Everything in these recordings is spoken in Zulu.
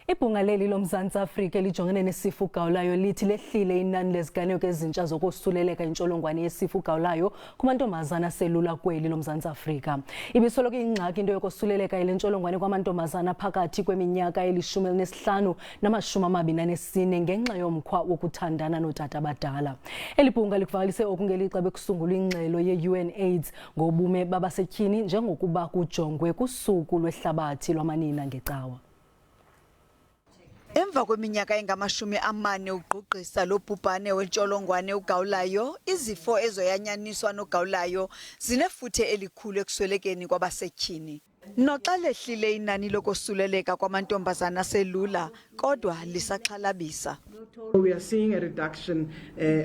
Ibhunga leli loMzantsi Afrika elijongene nesifo ugawulayo lithi lehlile inani leziganeko ezintsha zokosuleleka yintsholongwane yesifo ugawulayo kumantombazana aselula kweli loMzantsi Afrika. Ibisoloko iyingxaki into yokosuleleka yile ntsholongwane kwamantombazana aphakathi kweminyaka elishumi elinesihlanu nama-24 ngenxa yomkhwa wokuthandana nootata abadala. Eli bhunga likuvakalise oku ngelixa bekusungulwa ingxelo ye-UNAIDS ngobume babasetyhini njengokuba kujongwe kusuku lwehlabathi lwamanina ngecawa. Emva kweminyaka engama-40 ugqugqisa lo bhubhane wentsholongwane ugawulayo, izifo ezoyanyaniswa nogawulayo zinefuthe elikhulu ekuswelekeni kwabasetyhini. Noxa lehlile inani lokosuleleka kwamantombazana aselula, kodwa lisaxhalabisa. We are seeing a reduction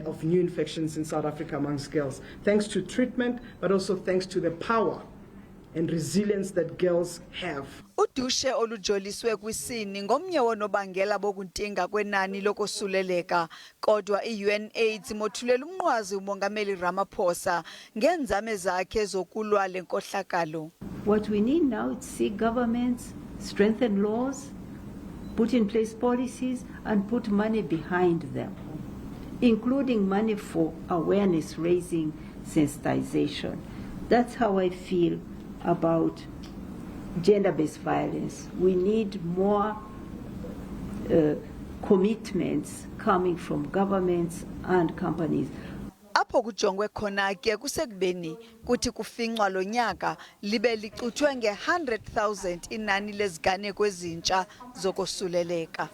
of new infections in South Africa amongst girls, thanks to treatment, but also thanks to the power and resilience that girls have. Udushe olujoliswe kwisini ngomnye wonobangela bokuntinga kwenani lokosuleleka, kodwa i-UNAIDS imothulela umnqwazi umongameli Ramaphosa ngenzame zakhe zokulwa le nkohlakalo. What we need now is see governments strengthen laws, put in place policies and put money behind them, including money for awareness raising, sensitization. That's how I feel about gender-based violence. We need more commitments coming from governments and companies. Apho kujongwe khona ke kusekubeni kuthi kufinqwa lo nyaka libe licuthwe nge-100,000 inani leziganeko ezintsha zokosuleleka.